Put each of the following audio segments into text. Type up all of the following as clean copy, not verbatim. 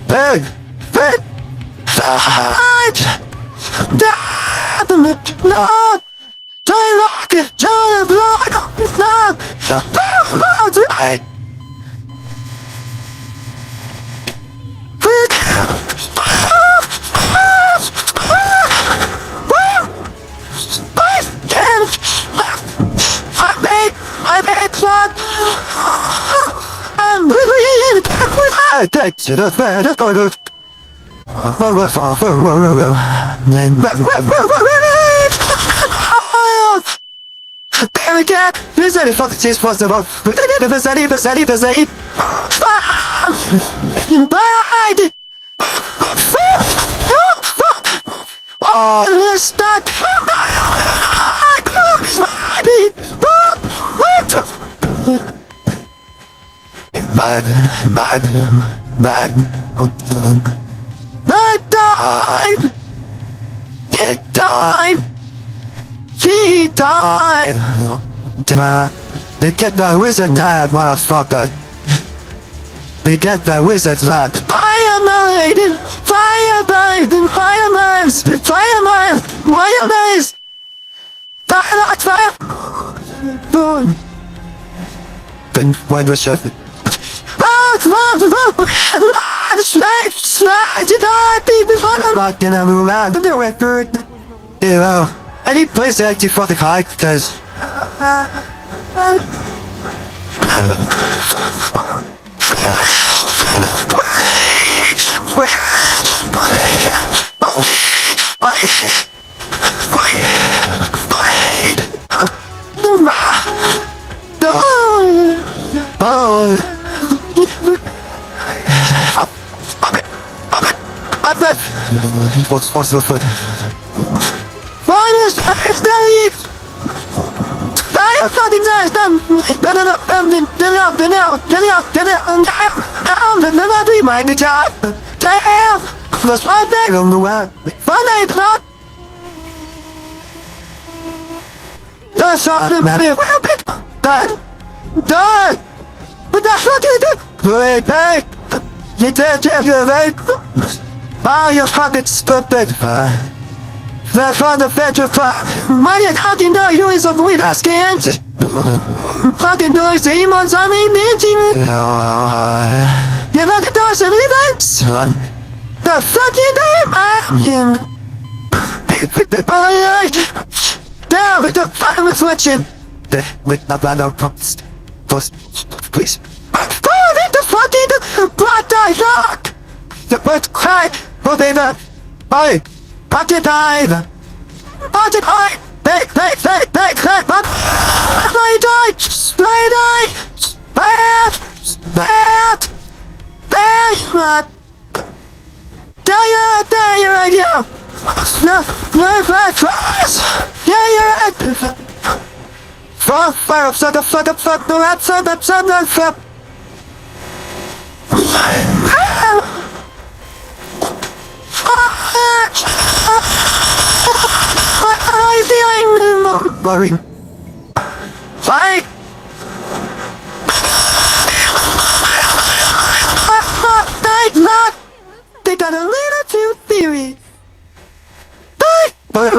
Big, big, side, down, no, don't lock it, don't lock it, no, I. I made fun. I'm really I take to the bed. Again, there's any fucking cheese possible. There's any. Oh, let's not. Bad. It died. She died. They get the wizard mad, motherfucker. They get the wizard mad. Fire-minded, Boom. Then when was it? I need place to actually fucking hide because what's possible for minus I have nothing nice done. My guitar. Damn. Was one day on the way. One day not. That's all the matter. Done. But that's what you do. Wait, hey. You did your way. Oh, you fucking stupid. That's on the petrified. Why how do you know you is a weird skin? Fucking noise demons on me, bitch. You know the doors and events. The fucking name I'm down with the fire reflection. With the banner props. Please. Oh, the fucking blood die rock. The bird cry. Oh, baby. Bye. Pocket dive! Pocket dive! Back! I died! There you're right, yeah! No, yeah, you're right! Fire upside the fuck, no, upside the fuck! I'm feeling boring. Bye. They got a little too theory. Bye.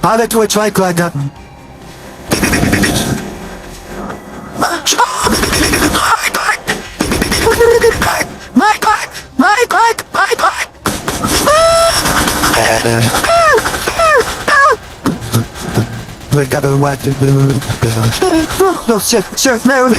How did we try like that? We gotta watch it. No shit, no.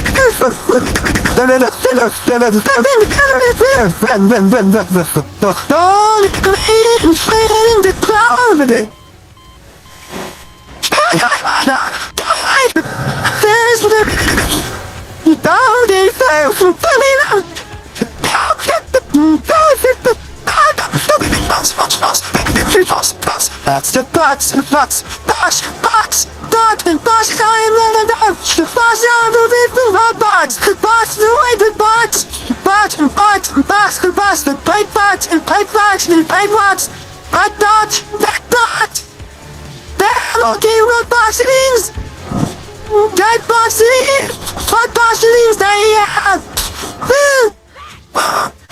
That's the box, the box, box, box, box, the box, the box, the box, the box, the way the box, box, box, box, the box, the pipe box, and pipe box, and pipe box, that dot, that dot, that okay, what box it is, that box it is, what box it is, they have,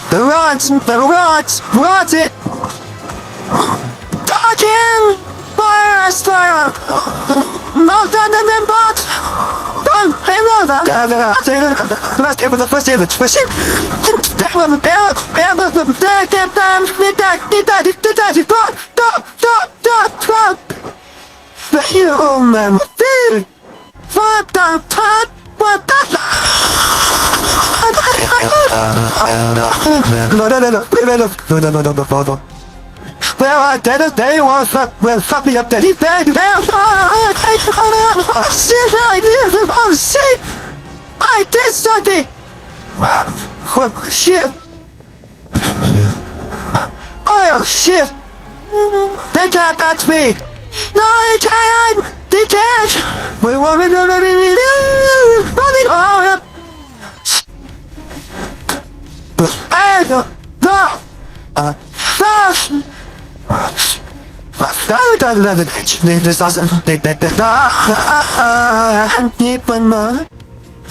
the rods it. Dodging! Fire! Fire! Not on the main box! Don't hang on! Last year was the first year of the twist. That was the bell! The human food! What the pot? What the no. Well, I did it, they want fuck me up there. He bagged down. Shit, I did it. Oh, shit. I did something. Oh, shit. Oh, shit. They can't touch me. No, they can't. They can't. We want to do it.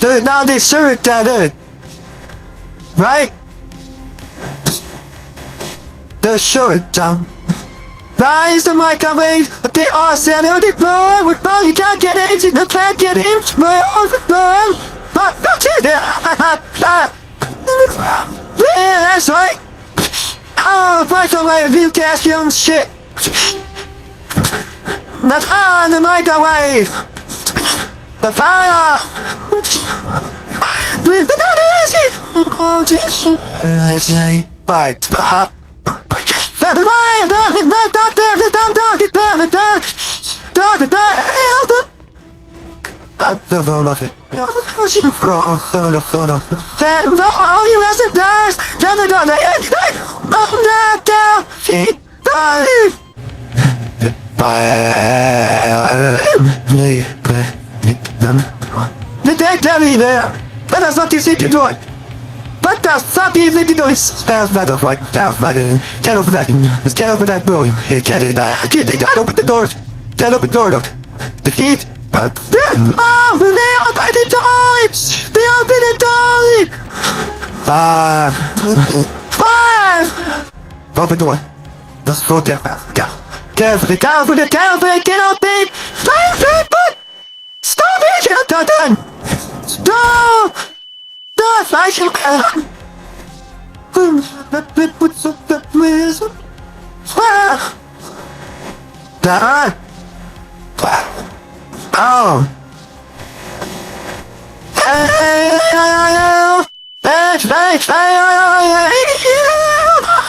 Dude, now they sure it, dude. Right? They're sure it down. Rise the microwave, they are selling the floor. We probably can't get into the plant, get in, my own floor. But that's it. Yeah, that's right. Oh, microwave, you calcium shit. That's on the microwave. The fire. With the easy. Oh, this. I say, bite. The fire, I don't know nothing. You has to die. The dead devil there. But that's not easy to do it. But that's not easy to do it. That's not like that's not it. Can't open that. Can't open that door. Can't open the doors. Can't open the door. The key. But then, oh, they open the doors! They open the doors! Five! Open the door. Let's go there. Carefully, get open! Stop it! You're done! Stop! Stop! I should what's up that place? Done! Oh!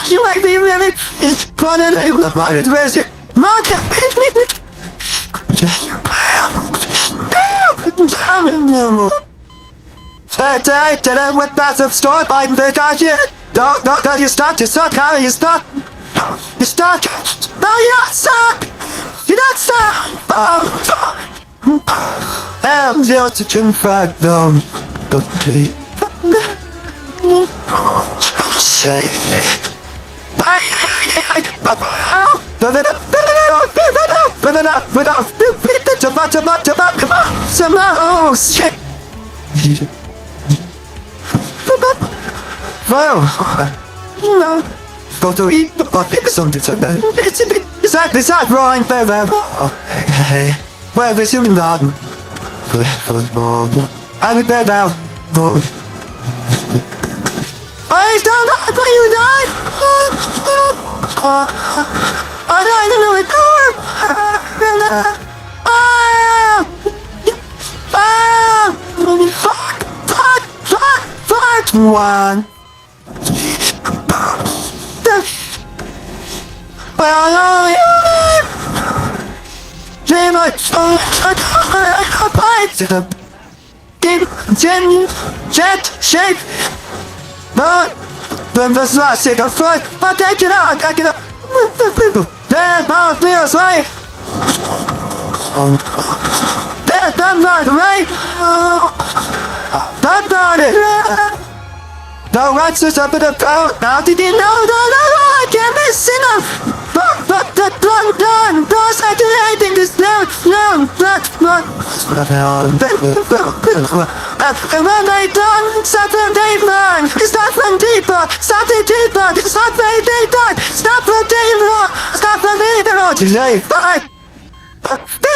You like me really? It's fun and I love my address. Mark it! Did I went back to the store by the dodge yet? Don't you stop, Harry, you stop! You stop! No, you're not stop! You're not stop! I'm just to confront them. Say oh shit! Well, no. Go to eat the bucket something like that. It's not wrong, baby. Hey. Well, we're shooting that. I'll be back now. Please don't die, but you died. I don't know it. Fuck. One. Well, jet shape. But then the last second foot, I'll take it out. feels like that's not right. That's not it. The rights is up in the power. Now did you know that I can't be sinner? But the done. Those I do anything this now. And when they done, something they learn. It's not from deeper. Something deeper. It's not very deep. Stop from deeper. Stop from deeper. Today. Bye.